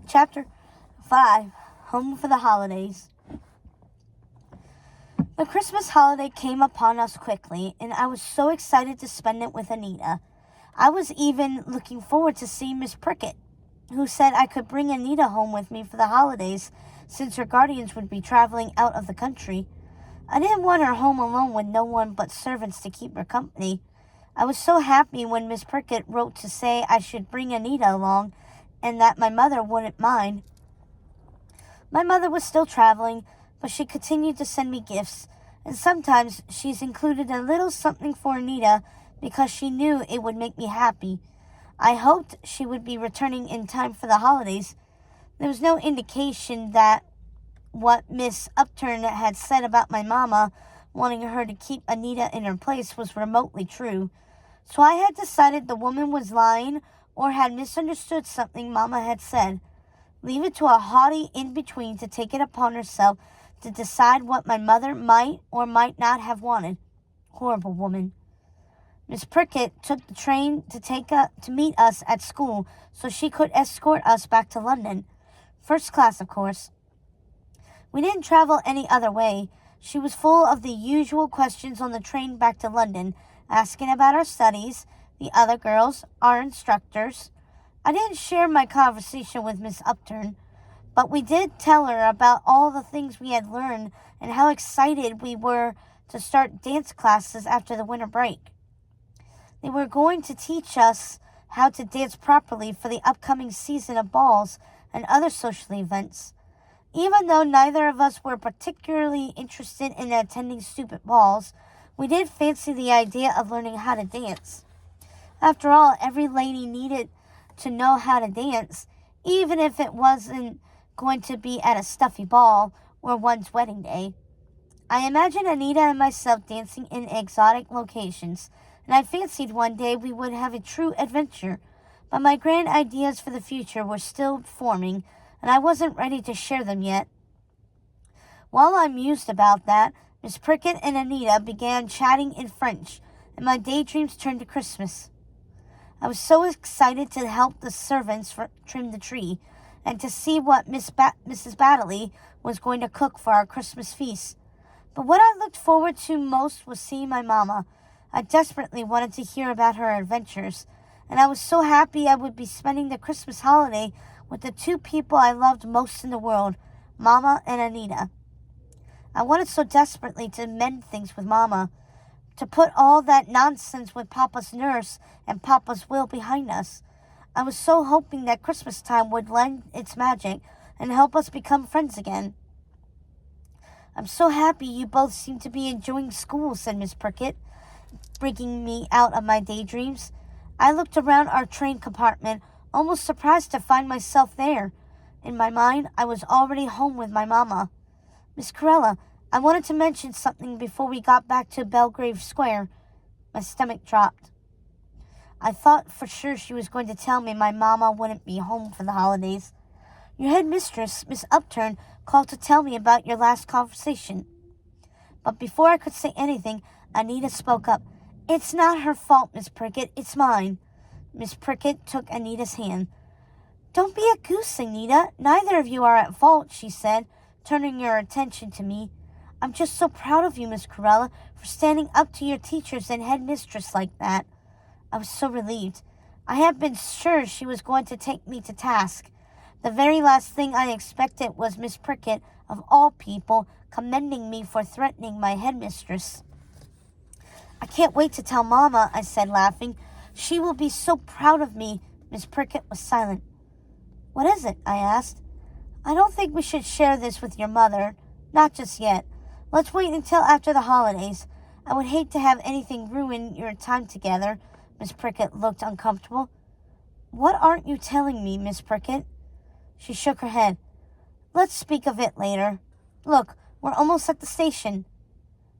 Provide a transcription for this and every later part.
Chapter 5, Home for the Holidays. The Christmas holiday came upon us quickly, and I was so excited to spend it with Anita. I was even looking forward to seeing Miss Prickett, who said I could bring Anita home with me for the holidays, since her guardians would be traveling out of the country. I didn't want her home alone with no one but servants to keep her company. I was so happy when Miss Prickett wrote to say I should bring Anita along, and that my mother wouldn't mind. My mother was still traveling, but she continued to send me gifts, and sometimes she's included a little something for Anita because she knew it would make me happy. I hoped she would be returning in time for the holidays. There was no indication that what Miss Upturn had said about my mama wanting her to keep Anita in her place was remotely true. So I had decided the woman was lying or had misunderstood something Mama had said. Leave it to a haughty in-between to take it upon herself to decide what my mother might or might not have wanted. Horrible woman. Miss Prickett took the train to meet us at school so she could escort us back to London. First class, of course. We didn't travel any other way. She was full of the usual questions on the train back to London, asking about our studies, the other girls, our instructors. I didn't share my conversation with Miss Upturn, but we did tell her about all the things we had learned and how excited we were to start dance classes after the winter break. They were going to teach us how to dance properly for the upcoming season of balls and other social events. Even though neither of us were particularly interested in attending stupid balls, we did fancy the idea of learning how to dance. After all, every lady needed to know how to dance, even if it wasn't going to be at a stuffy ball or one's wedding day. I imagined Anita and myself dancing in exotic locations, and I fancied one day we would have a true adventure, but my grand ideas for the future were still forming, and I wasn't ready to share them yet. While I mused about that, Miss Prickett and Anita began chatting in French, and my daydreams turned to Christmas. I was so excited to help the servants trim the tree, and to see what Mrs. Baddeley was going to cook for our Christmas feast. But what I looked forward to most was seeing my mama. I desperately wanted to hear about her adventures, and I was so happy I would be spending the Christmas holiday with the two people I loved most in the world, Mama and Anita. I wanted so desperately to mend things with Mama, to put all that nonsense with Papa's nurse and Papa's will behind us. I was so hoping that Christmas time would lend its magic and help us become friends again. I'm so happy you both seem to be enjoying school, said Miss Prickett, bringing me out of my daydreams. I looked around our train compartment, almost surprised to find myself there. In my mind, I was already home with my mama. Miss Corella, I wanted to mention something before we got back to Belgrave Square. My stomach dropped. I thought for sure she was going to tell me my mama wouldn't be home for the holidays. Your headmistress, Miss Upturn, called to tell me about your last conversation. But before I could say anything, Anita spoke up. It's not her fault, Miss Prickett, it's mine. Miss Prickett took Anita's hand. Don't be a goose, Anita. Neither of you are at fault, she said, turning her attention to me. I'm just so proud of you, Miss Corella, for standing up to your teachers and headmistress like that. I was so relieved. I had been sure she was going to take me to task. The very last thing I expected was Miss Prickett, of all people, commending me for threatening my headmistress. I can't wait to tell Mama, I said, laughing. She will be so proud of me. Miss Prickett was silent. What is it? I asked. I don't think we should share this with your mother. Not just yet. Let's wait until after the holidays. I would hate to have anything ruin your time together. Miss Prickett looked uncomfortable. What aren't you telling me, Miss Prickett? She shook her head. Let's speak of it later. Look, we're almost at the station.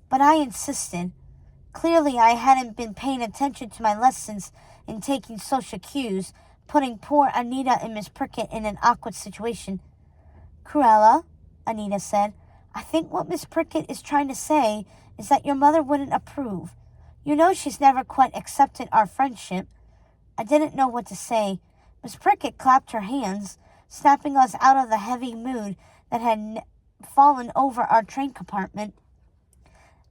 But I insisted. Clearly, I hadn't been paying attention to my lessons in taking social cues, putting poor Anita and Miss Prickett in an awkward situation. Cruella, Anita said, I think what Miss Prickett is trying to say is that your mother wouldn't approve. You know she's never quite accepted our friendship. I didn't know what to say. Miss Prickett clapped her hands. snapping us out of the heavy mood that had fallen over our train compartment.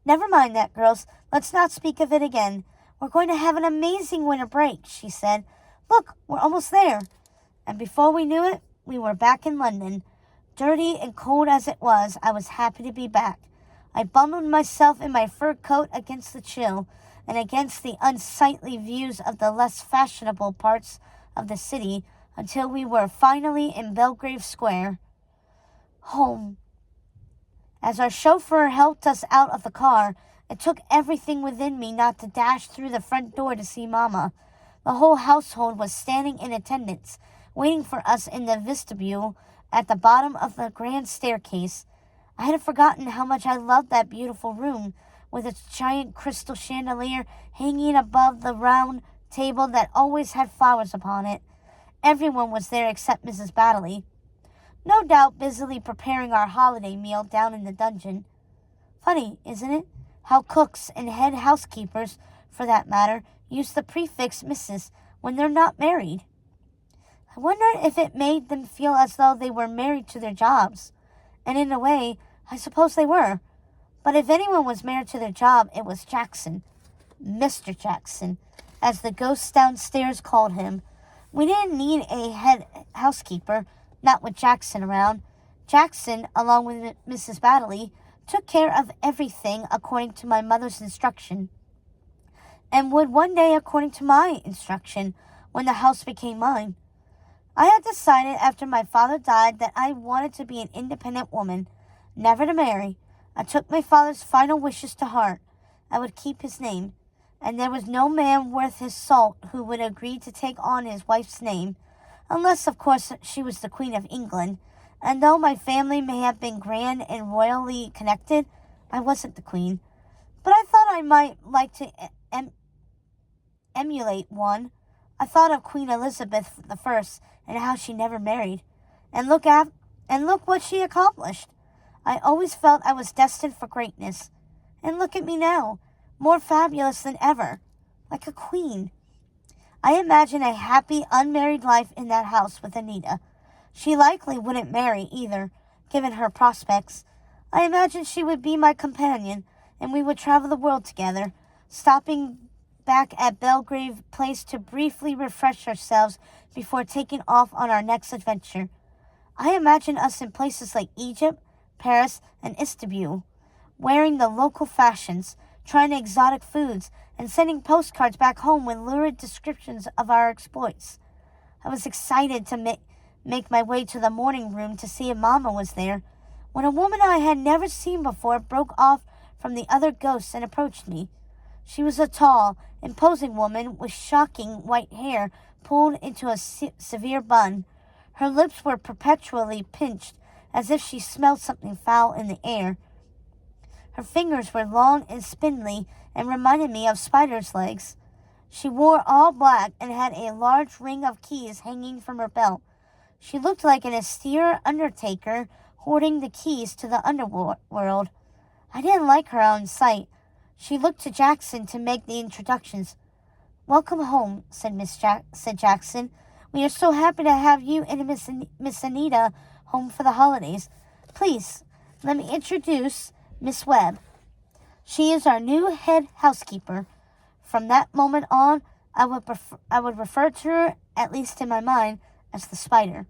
"Never mind that, girls. Let's not speak of it again. We're going to have an amazing winter break," she said. "Look, we're almost there." And before we knew it, we were back in London. Dirty and cold as it was, I was happy to be back. I bundled myself in my fur coat against the chill and against the unsightly views of the less fashionable parts of the city until we were finally in Belgrave Square. Home. As our chauffeur helped us out of the car, it took everything within me not to dash through the front door to see Mama. The whole household was standing in attendance, waiting for us in the vestibule at the bottom of the grand staircase. I had forgotten how much I loved that beautiful room, with its giant crystal chandelier hanging above the round table that always had flowers upon it. Everyone was there except Mrs. Baddeley, no doubt busily preparing our holiday meal down in the dungeon. Funny, isn't it, how cooks and head housekeepers, for that matter, use the prefix Mrs. when they're not married. I wondered if it made them feel as though they were married to their jobs. And in a way, I suppose they were. But if anyone was married to their job, it was Jackson. Mr. Jackson, as the ghosts downstairs called him. We didn't need a head housekeeper, not with Jackson around. Jackson, along with Mrs. Baddeley, took care of everything according to my mother's instruction, and would one day according to my instruction when the house became mine. I had decided after my father died that I wanted to be an independent woman, never to marry. I took my father's final wishes to heart. I would keep his name, and there was no man worth his salt who would agree to take on his wife's name, unless, of course, she was the Queen of England. And though my family may have been grand and royally connected, I wasn't the Queen. But I thought I might like to emulate one. I thought of Queen Elizabeth I and how she never married, and look what she accomplished. I always felt I was destined for greatness, and look at me now, more fabulous than ever, like a queen. I imagine a happy, unmarried life in that house with Anita. She likely wouldn't marry either, given her prospects. I imagine she would be my companion, and we would travel the world together, stopping back at Belgrave Place to briefly refresh ourselves before taking off on our next adventure. I imagine us in places like Egypt, Paris, and Istanbul, wearing the local fashions, trying exotic foods, and sending postcards back home with lurid descriptions of our exploits. I was excited to make my way to the morning room to see if Mama was there, when a woman I had never seen before broke off from the other ghosts and approached me. She was a tall, imposing woman with shocking white hair pulled into a severe bun. Her lips were perpetually pinched, as if she smelled something foul in the air. Her fingers were long and spindly and reminded me of spiders' legs. She wore all black and had a large ring of keys hanging from her belt. She looked like an austere undertaker hoarding the keys to the underworld. I didn't like her on sight. She looked to Jackson to make the introductions. "Welcome home," said Jackson. "We are so happy to have you and Miss Anita home for the holidays. Please, let me introduce Miss Webb. She is our new head housekeeper." From that moment on, I would refer to her, at least in my mind, as the spider.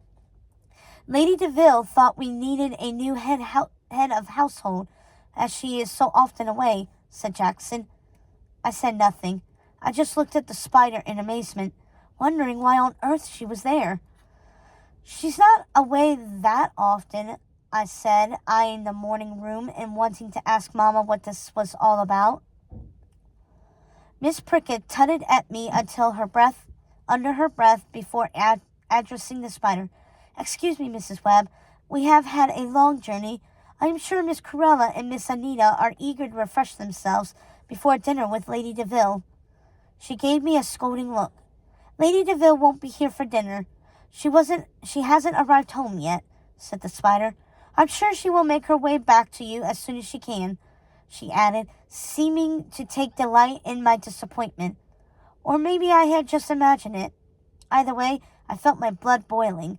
Lady DeVil thought we needed a new head of household, as she is so often away, said Jackson. I said nothing. I just looked at the spider in amazement, wondering why on earth she was there. "She's not away that often," I said, eyeing the morning room and wanting to ask Mama what this was all about. Miss Prickett tutted at me under her breath before addressing the spider. "Excuse me, Mrs. Webb. We have had a long journey. I am sure Miss Corella and Miss Anita are eager to refresh themselves before dinner with Lady DeVil." She gave me a scolding look. "Lady DeVil won't be here for dinner. She hasn't arrived home yet," said the spider. "I'm sure she will make her way back to you as soon as she can," she added, seeming to take delight in my disappointment. Or maybe I had just imagined it. Either way, I felt my blood boiling.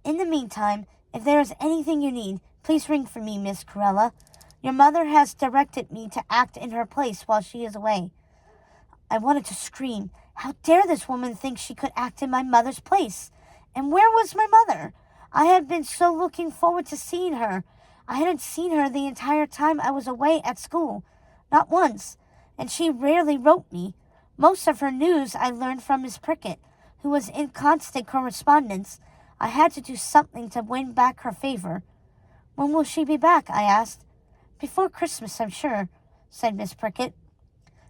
In the meantime, if there is anything you need, please ring for me, Miss Corella. Your mother has directed me to act in her place while she is away." I wanted to scream. How dare this woman think she could act in my mother's place? And where was my mother? I had been so looking forward to seeing her. I hadn't seen her the entire time I was away at school. Not once. And she rarely wrote me. Most of her news I learned from Miss Prickett, who was in constant correspondence. I had to do something to win back her favor. "When will she be back?" I asked. "Before Christmas, I'm sure," said Miss Prickett.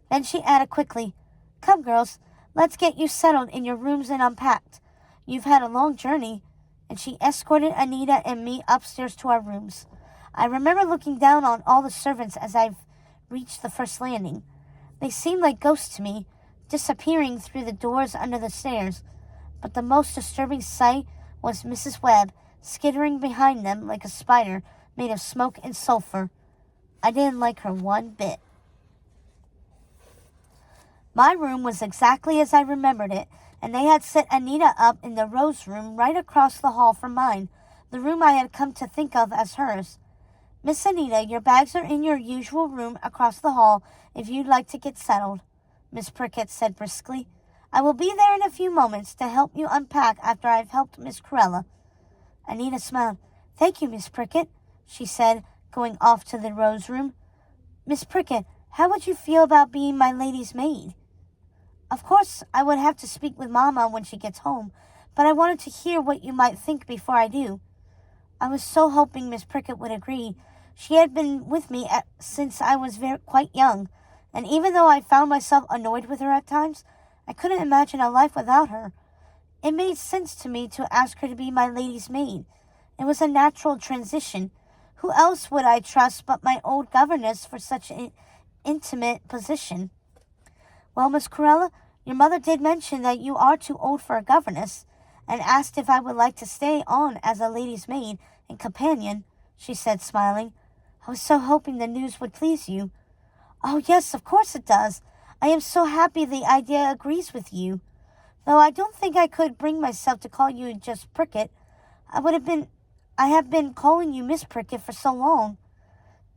Then she added quickly, "Come, girls, let's get you settled in your rooms and unpacked. You've had a long journey," and she escorted Anita and me upstairs to our rooms. I remember looking down on all the servants as I reached the first landing. They seemed like ghosts to me, disappearing through the doors under the stairs, but the most disturbing sight was Mrs. Webb skittering behind them like a spider made of smoke and sulfur. I didn't like her one bit. My room was exactly as I remembered it, and they had set Anita up in the Rose room right across the hall from mine, the room I had come to think of as hers. "Miss Anita, your bags are in your usual room across the hall if you'd like to get settled," Miss Prickett said briskly. "I will be there in a few moments to help you unpack after I've helped Miss Corella." Anita smiled. "Thank you, Miss Prickett," she said, going off to the Rose room. "Miss Prickett, how would you feel about being my lady's maid?" "Of course, I would have to speak with Mama when she gets home, but I wanted to hear what you might think before I do." I was so hoping Miss Prickett would agree. She had been with me since I was quite young, and even though I found myself annoyed with her at times, I couldn't imagine a life without her. It made sense to me to ask her to be my lady's maid. It was a natural transition. Who else would I trust but my old governess for such an intimate position? "Well, Miss Corella, your mother did mention that you are too old for a governess, and asked if I would like to stay on as a lady's maid and companion," she said, smiling. "I was so hoping the news would please you." "Oh, yes, of course it does. I am so happy the idea agrees with you. Though I don't think I could bring myself to call you just Prickett. I have been calling you Miss Prickett for so long."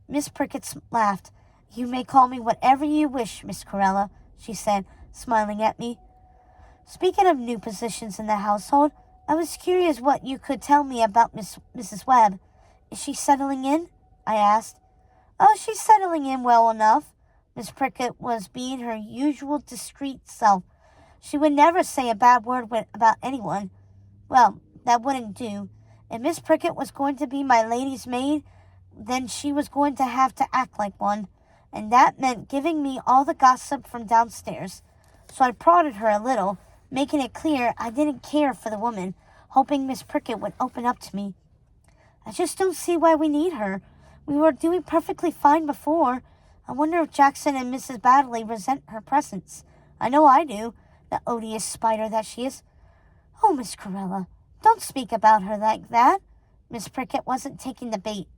Miss Prickett laughed. "You may call me whatever you wish, Miss Corella," she said, smiling at me. "Speaking of new positions in the household, I was curious what you could tell me about Mrs. Webb. Is she settling in?" I asked. "Oh, she's settling in well enough." Miss Prickett was being her usual discreet self. She would never say a bad word about anyone. Well, that wouldn't do. If Miss Prickett was going to be my lady's maid, then she was going to have to act like one, and that meant giving me all the gossip from downstairs. So I prodded her a little, making it clear I didn't care for the woman, hoping Miss Prickett would open up to me. "I just don't see why we need her. We were doing perfectly fine before. I wonder if Jackson and Mrs. Baddeley resent her presence. I know I do, the odious spider that she is." "Oh, Miss Corella, don't speak about her like that." Miss Prickett wasn't taking the bait.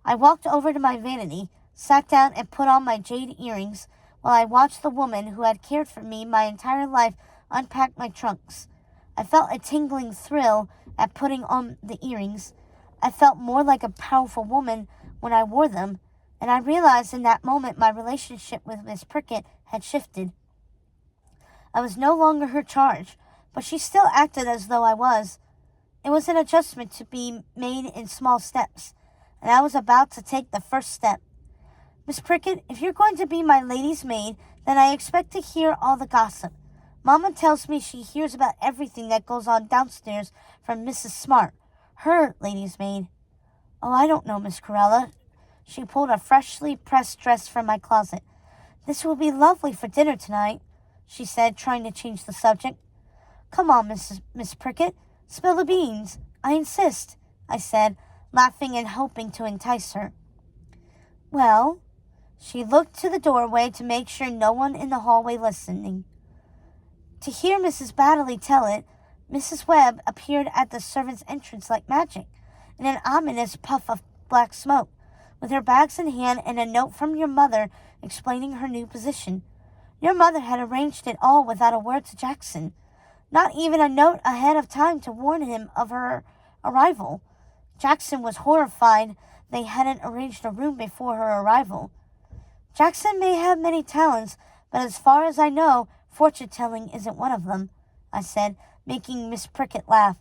I walked over to my vanity, sat down and put on my jade earrings while I watched the woman who had cared for me my entire life unpack my trunks. I felt a tingling thrill at putting on the earrings. I felt more like a powerful woman when I wore them, and I realized in that moment my relationship with Miss Prickett had shifted. I was no longer her charge, but she still acted as though I was. It was an adjustment to be made in small steps, and I was about to take the first step. "Miss Prickett, if you're going to be my lady's maid, then I expect to hear all the gossip. Mama tells me she hears about everything that goes on downstairs from Mrs. Smart, her lady's maid." "Oh, I don't know, Miss Corella." She pulled a freshly pressed dress from my closet. "This will be lovely for dinner tonight," she said, trying to change the subject. "Come on, Miss Prickett, spill the beans. I insist," I said, laughing and hoping to entice her. "Well," she looked to the doorway to make sure no one in the hallway listening. To hear Mrs. Baddeley tell it, Mrs. Webb appeared at the servants' entrance like magic, in an ominous puff of black smoke, with her bags in hand and a note from your mother explaining her new position. Your mother had arranged it all without a word to Jackson, not even a note ahead of time to warn him of her arrival. Jackson was horrified they hadn't arranged a room before her arrival. Jackson may have many talents, but as far as I know, fortune-telling isn't one of them, I said, making Miss Prickett laugh.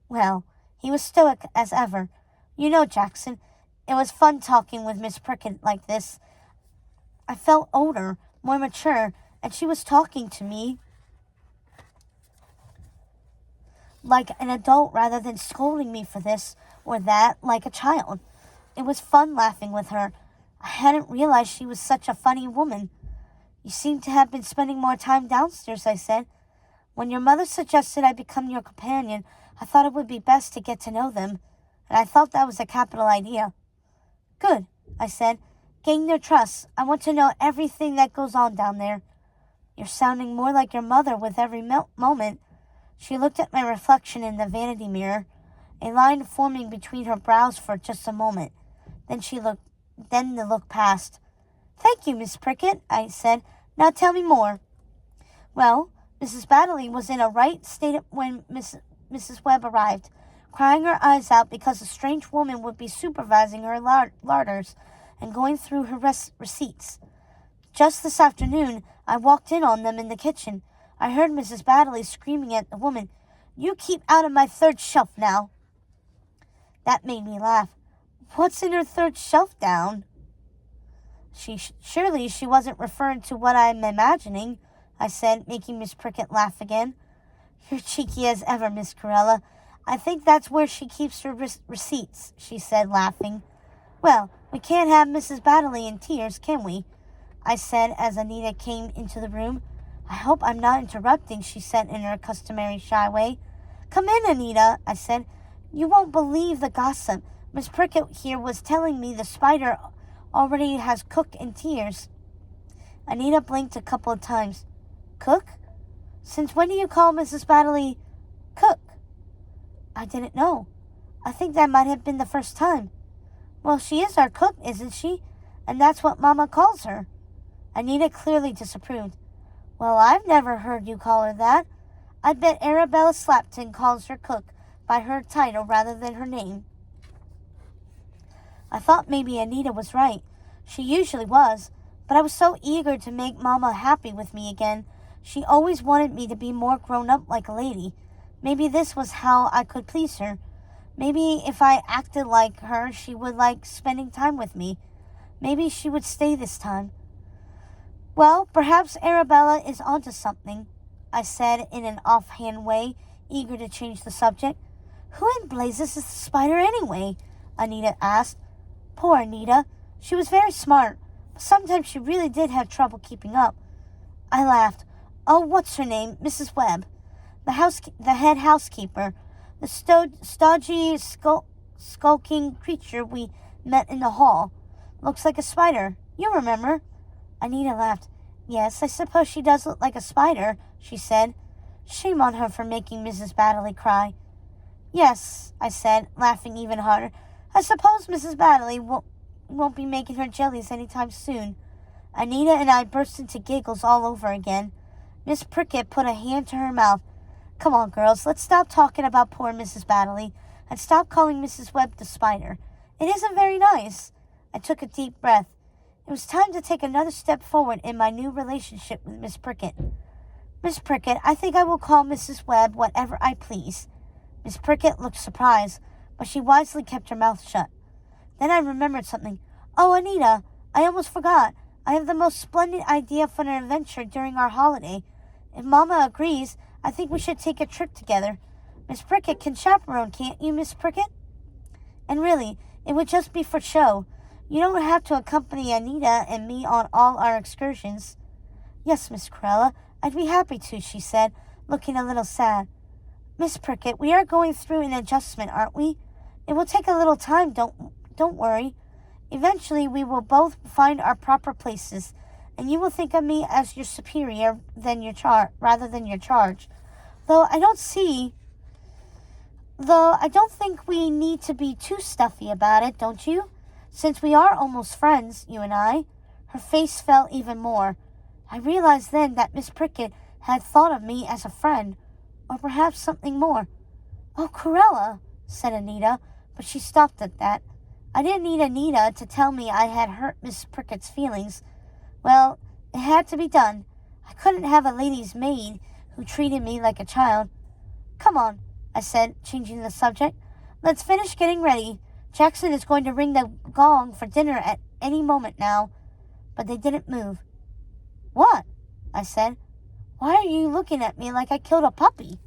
Well, he was stoic as ever. You know, Jackson, it was fun talking with Miss Prickett like this. I felt older, more mature, and she was talking to me like an adult rather than scolding me for this or that like a child. It was fun laughing with her. I hadn't realized she was such a funny woman. You seem to have been spending more time downstairs, I said. When your mother suggested I become your companion, I thought it would be best to get to know them, and I thought that was a capital idea. Good, I said. Gain their trust. I want to know everything that goes on down there. You're sounding more like your mother with every moment. She looked at my reflection in the vanity mirror, a line forming between her brows for just a moment. Then the look passed. Thank you, Miss Prickett, I said. Now tell me more. Well, Mrs. Baddeley was in a right state when Mrs. Webb arrived, crying her eyes out because a strange woman would be supervising her larders and going through her receipts. Just this afternoon, I walked in on them in the kitchen. I heard Mrs. Baddeley screaming at the woman, "You keep out of my third shelf now." That made me laugh. What's in her third shelf down? Surely she wasn't referring to what I'm imagining, I said, making Miss Prickett laugh again. You're cheeky as ever, Miss Corella. I think that's where she keeps her receipts, she said, laughing. Well, we can't have Mrs. Baddeley in tears, can we? I said as Anita came into the room. I hope I'm not interrupting, she said in her customary shy way. Come in, Anita, I said. You won't believe the gossip. Miss Prickett here was telling me the spider already has Cook in tears. Anita blinked a couple of times. Cook? Since when do you call Mrs. Baddeley Cook? I didn't know. I think that might have been the first time. Well, she is our cook, isn't she? And that's what Mama calls her. Anita clearly disapproved. Well, I've never heard you call her that. I bet Arabella Slapton calls her Cook by her title rather than her name. I thought maybe Anita was right. She usually was, but I was so eager to make Mama happy with me again. She always wanted me to be more grown up like a lady. Maybe this was how I could please her. Maybe if I acted like her, she would like spending time with me. Maybe she would stay this time. Well, perhaps Arabella is onto something, I said in an offhand way, eager to change the subject. Who in blazes is the spider anyway? Anita asked. Poor Anita. She was very smart, but sometimes she really did have trouble keeping up. I laughed. Oh, what's her name? Mrs. Webb. The head housekeeper. The stodgy, skulking creature we met in the hall. Looks like a spider. You remember? Anita laughed. Yes, I suppose she does look like a spider, she said. Shame on her for making Mrs. Baddeley cry. Yes, I said, laughing even harder. I suppose Mrs. Baddeley won't be making her jellies any time soon. Anita and I burst into giggles all over again. Miss Prickett put a hand to her mouth. Come on, girls, let's stop talking about poor Mrs. Baddeley and stop calling Mrs. Webb the spider. It isn't very nice. I took a deep breath. It was time to take another step forward in my new relationship with Miss Prickett. Miss Prickett, I think I will call Mrs. Webb whatever I please. Miss Prickett looked surprised, but she wisely kept her mouth shut. Then I remembered something. Oh, Anita, I almost forgot. I have the most splendid idea for an adventure during our holiday. If Mama agrees, I think we should take a trip together. Miss Prickett can chaperone, can't you, Miss Prickett? And really, it would just be for show. You don't have to accompany Anita and me on all our excursions. Yes, Miss Corella, I'd be happy to, she said, looking a little sad. Miss Prickett, we are going through an adjustment, aren't we? It will take a little time, don't worry. Eventually, we will both find our proper places, and you will think of me as your superior rather than your charge. Though I don't think we need to be too stuffy about it, don't you? Since we are almost friends, you and I. Her face fell even more. I realized then that Miss Prickett had thought of me as a friend, or perhaps something more. Oh, Corella, said Anita, but she stopped at that. I didn't need Anita to tell me I had hurt Miss Pricket's feelings. Well, it had to be done. I couldn't have a lady's maid who treated me like a child. Come on, I said, changing the subject. Let's finish getting ready. Jackson is going to ring the gong for dinner at any moment now. But they didn't move. What? I said. Why are you looking at me like I killed a puppy?